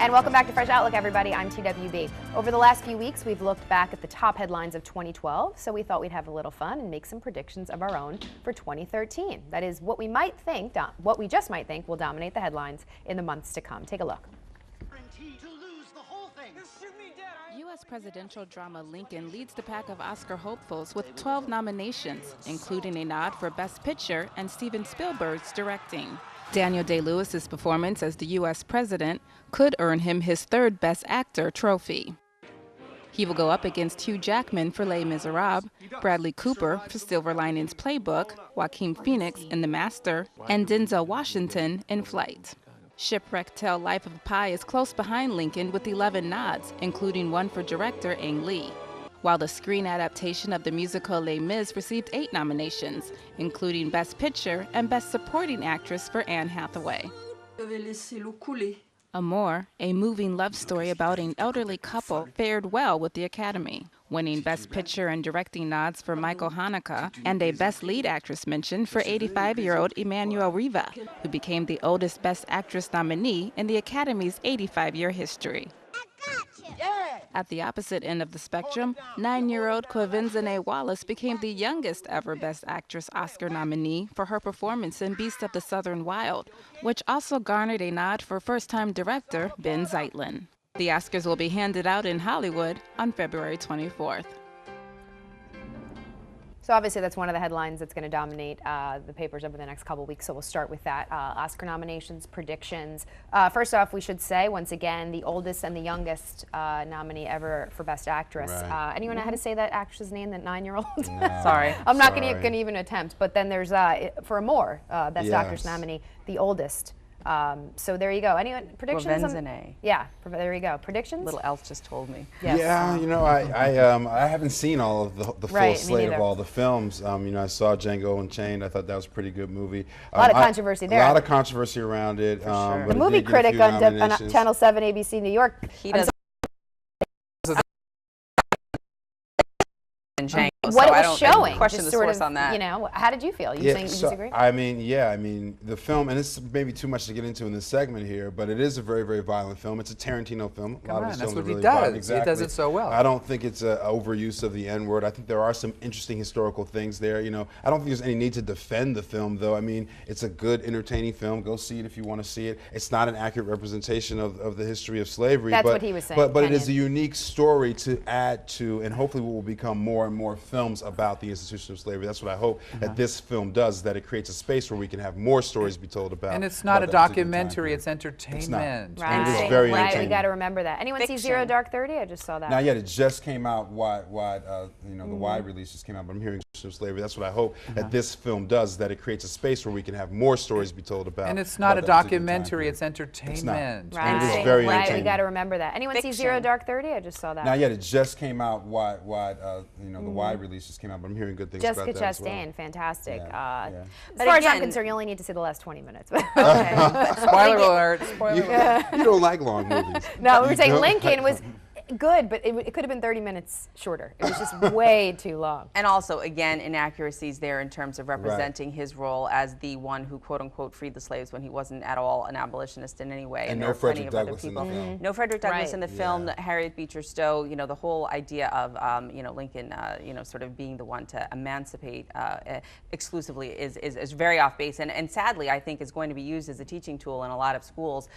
And welcome back to Fresh Outlook, everybody. I'm TWB. Over the last few weeks, we've looked back at the top headlines of 2012, so we thought we'd have a little fun and make some predictions of our own for 2013. That is what we just might think will dominate the headlines in the months to come. Take a look. U.S. presidential drama Lincoln leads the pack of Oscar hopefuls with 12 nominations, including a nod for Best Picture and Steven Spielberg's directing. Daniel Day-Lewis's performance as the U.S. president could earn him his third Best Actor trophy. He will go up against Hugh Jackman for Les Miserables, Bradley Cooper for Silver Linings Playbook, Joaquin Phoenix in The Master, and Denzel Washington in Flight. Shipwreck Tale Life of Pi is close behind Lincoln with 11 nods, including one for director Ang Lee, while the screen adaptation of the musical Les Mis received 8 nominations, including Best Picture and Best Supporting Actress for Anne Hathaway. Amour, a moving love story about an elderly couple, fared well with the Academy, winning Best Picture and directing nods for Michael Haneke and a Best Lead Actress mention for 85-year-old Emmanuelle Riva, who became the oldest Best Actress nominee in the Academy's 85-year history. At the opposite end of the spectrum, 9-year-old Quvenzhané Wallis became the youngest ever Best Actress Oscar nominee for her performance in Beast of the Southern Wild, which also garnered a nod for first-time director Ben Zeitlin. The Oscars will be handed out in Hollywood on February 24th. So obviously that's one of the headlines that's going to dominate the papers over the next couple weeks, so we'll start with that. Oscar nominations, predictions. First off, we should say, once again, the oldest and the youngest nominee ever for Best Actress. Right. Anyone know how to say that actress's name, that 9-year-old? No. Sorry. I'm not going to even attempt, but then there's, for Amour, Best Actress nominee, the oldest. So there you go. Anyone predictions? Yeah, there you go. Predictions? Little elf just told me. Yes. Yeah, you know, I haven't seen all of the full slate of all the films. You know, I saw Django Unchained. I thought that was a pretty good movie. A lot of controversy there. A lot of controversy around it. Sure. The movie critic on Channel 7 ABC New York. What it was showing, question the source on that. You know, how did you feel? You disagree? I mean, the film, and it's maybe too much to get into in this segment here, but it is a very, very violent film. It's a Tarantino film. That's what he does. Exactly. He does it so well. I don't think it's an overuse of the N-word. I think there are some interesting historical things there. You know, I don't think there's any need to defend the film, though. I mean, it's a good, entertaining film. Go see it if you want to see it. It's not an accurate representation of the history of slavery. That's what he was saying. But it is a unique story to add to, and hopefully will become more and more films about the institution of slavery. That's what I hope that this film does, that it creates a space where we can have more stories be told about. And it's not a documentary, it's entertainment. It's not. Right. It is very entertaining. We got to remember that. Anyone see Zero Dark 30? I just saw that. Not yet. It just came out wide, you know, the wide release just came out, but I'm hearing of slavery. That's what I hope that this film does, that it creates a space where we can have more stories be told about. And it's not a documentary, it's entertainment. It's not. Right. It is very entertaining. We got to remember that. Anyone see Zero Dark 30? I just saw that. Not yet. It just came out wide, you know, the wide release just came out, but I'm hearing good things about that as well. Jessica Chastain, fantastic. As But far again, as I'm concerned, you only need to see the last 20 minutes. Spoiler alert. Spoiler alert. You don't like long movies. No, we were saying Lincoln was good, but it could have been 30 minutes shorter. It was just way too long. And also, again, inaccuracies there in terms of representing his role as the one who, quote unquote, freed the slaves when he wasn't at all an abolitionist in any way. And no Frederick Douglass in the film. No Frederick Douglass in the film. Harriet Beecher Stowe. You know, the whole idea of you know, Lincoln, you know, sort of being the one to emancipate exclusively is very off base, and sadly, I think is going to be used as a teaching tool in a lot of schools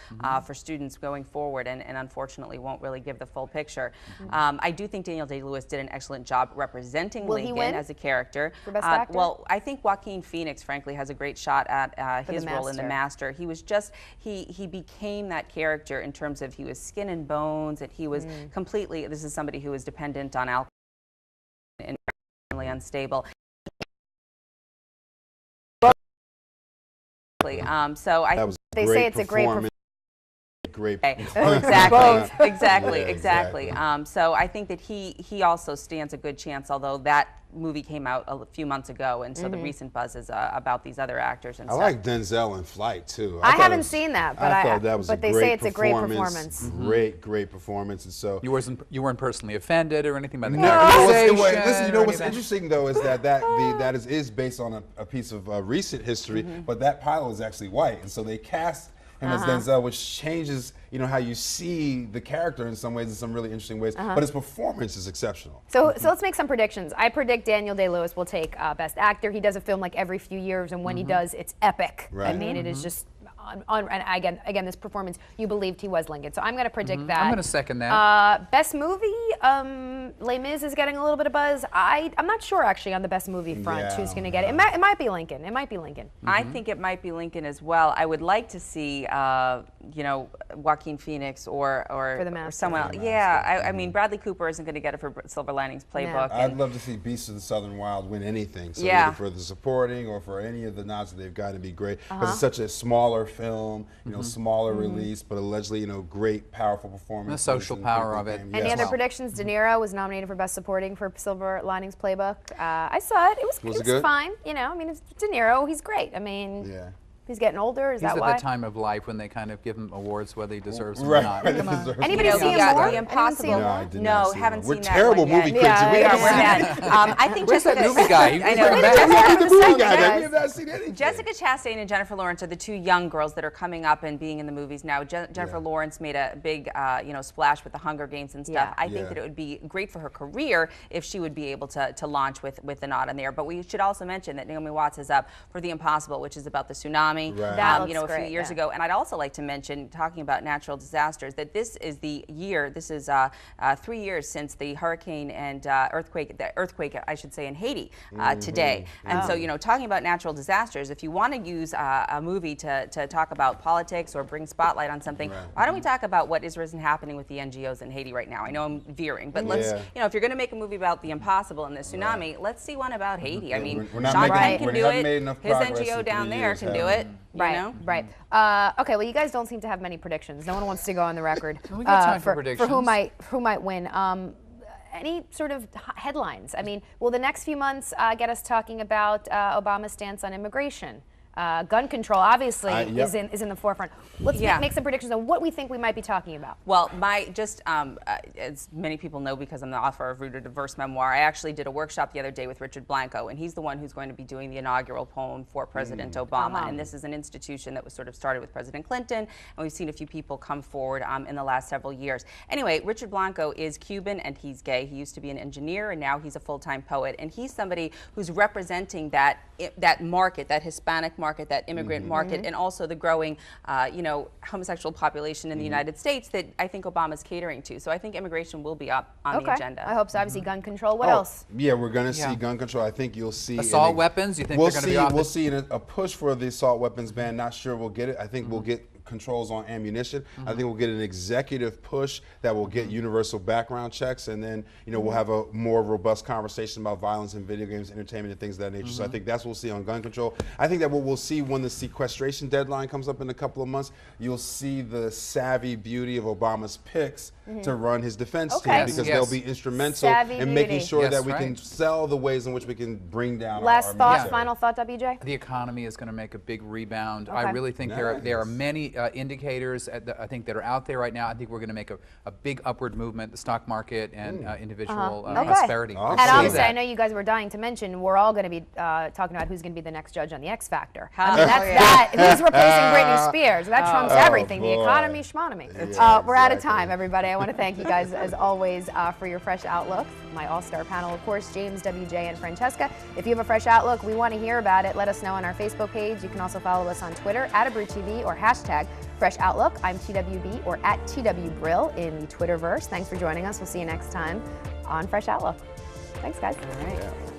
for students going forward, and unfortunately won't really give the full picture. I do think Daniel Day-Lewis did an excellent job representing Lincoln as a character. For Best Actor? Well, I think Joaquin Phoenix, frankly, has a great shot at his role in The Master. He was just, he became that character in terms of he was skin and bones, and he was completely, this is somebody who was dependent on alcohol and unstable. So they say it's a great performance. Exactly. So I think that he also stands a good chance, although that movie came out a few months ago, and so the recent buzz is about these other actors and stuff. I like Denzel in Flight too. I haven't seen that, but I thought that was they say it's a great performance. Great performance, and so you weren't personally offended or anything by the characterization. Listen, you know what's interesting though is that is based on a piece of recent history, but that pilot is actually white, and so they cast him as Denzel, which changes, you know, how you see the character in some ways, in some really interesting ways. But his performance is exceptional. So let's make some predictions. I predict Daniel Day-Lewis will take Best Actor. He does a film like every few years, and when he does, it's epic. Right. I mean, it is just and again, this performance, you believed he was Lincoln. So I'm going to predict that. I'm going to second that. Best movie, Les Mis is getting a little bit of buzz. I'm not sure actually on the best movie front who's going to get it. It might be Lincoln. It might be Lincoln. I think it might be Lincoln as well. I would like to see, you know, Joaquin Phoenix or For the Master. someone else. Yeah, I mean, Bradley Cooper isn't going to get it for Silver Linings Playbook. No. I'd love to see Beasts of the Southern Wild win anything. So Yeah. either for the supporting or for any of the nods that they've got, to be great. Because it's such a smaller film, you know, smaller release, but allegedly, you know, great, powerful performance. The social power of it. Any other predictions? De Niro was nominated for Best Supporting for Silver Linings Playbook. I saw it. It was it good? fine. You know, I mean, it's De Niro. He's great. I mean, Yeah. he's getting older. Is He's that at why? that time of life when they kind of give him awards whether he deserves them or Right. not. Right. Come on. Deserves Anybody it. see him Yeah, more? The Anyone see Impossible. him No, more? I did No, not see haven't that. We're seen that terrible one yet. movie critics. Yeah, We yeah, haven't we're seen bad. it. I think Where's that Jessica- movie guy? I He's know. been back. Look at the movie guy. Yes. We have not seen anything. Jessica Chastain and Jennifer Lawrence are the two young girls that are coming up and being in the movies now. Jennifer Lawrence made a big, you know, splash with the Hunger Games and stuff. Yeah. I think that it would be great for her career if she would be able to launch with a nod in there. But we should also mention that Naomi Watts is up for The Impossible, which is about the tsunami. Right. That You know, a looks few great, years yeah. ago. And I'd also like to mention, talking about natural disasters, that this is the year. This is 3 years since the hurricane and earthquake, I should say, in Haiti today. And so, you know, talking about natural disasters, if you want to use a movie to talk about politics or bring spotlight on something, why don't we talk about what is happening with the NGOs in Haiti right now? I know I'm veering, but let's, you know, if you're going to make a movie about the impossible and the tsunami, let's see one about Haiti. I mean, We're not Sean making- Penn can we do haven't it. made enough His progress NGO in down 3 there years, can do have it. we? Right, You know? right. Okay, well, you guys don't seem to have many predictions. No one wants to go on the record We got time for for predictions. who might win. Any sort of headlines? I mean, will the next few months get us talking about Obama's stance on immigration? Gun control obviously Yep. is in the forefront. Let's make some predictions on what we think we might be talking about. Well, as many people know, because I'm the author of Rooted Diverse Memoir, I actually did a workshop the other day with Richard Blanco, and he's the one who's going to be doing the inaugural poem for President Obama. And this is an institution that was sort of started with President Clinton, and we've seen a few people come forward in the last several years. Anyway, Richard Blanco is Cuban and he's gay. He used to be an engineer, and now he's a full-time poet. And he's somebody who's representing that market, that Hispanic market, that immigrant market, and also the growing, you know, homosexual population in the United States that I think Obama's catering to. So I think immigration will be up on the agenda. I hope so. Obviously, gun control. What else? Yeah, we're going to see gun control. I think you'll see Assault weapons? You think we'll they're going to be off? We'll see a push for the assault weapons ban. Not sure we'll get it. I think we'll get controls on ammunition. I think we'll get an executive push that will get universal background checks, and then, you know, we'll have a more robust conversation about violence in video games, entertainment, and things of that nature. So I think that's what we'll see on gun control. I think that what we'll see when the sequestration deadline comes up in a couple of months, you'll see the savvy beauty of Obama's picks to run his defense team, because they'll be instrumental Savvy in making beauty. sure that we can sell the ways in which we can bring down Last our thought, military. final thought, WJ? The economy is going to make a big rebound. Okay. I really think there are Nice. many indicators I think that are out there right now. I think we're going to make a big upward movement, the stock market and individual Okay. prosperity. Awesome. And See obviously, that. I know you guys were dying to mention, we're all going to be talking about who's going to be the next judge on the X Factor. I mean, that's that. Who's replacing Britney Spears? That trumps everything. The boy. economy, schmonomy. Yeah, We're out of exactly. time, everybody. I want to thank you guys, as always, for your fresh outlook. My all-star panel, of course, James, WJ, and Francesca. If you have a fresh outlook, we want to hear about it. Let us know on our Facebook page. You can also follow us on Twitter, @AbreWTV, or #Fresh Outlook. I'm TWB, or @TWBrill in the Twitterverse. Thanks for joining us. We'll see you next time on Fresh Outlook. Thanks, guys. All right.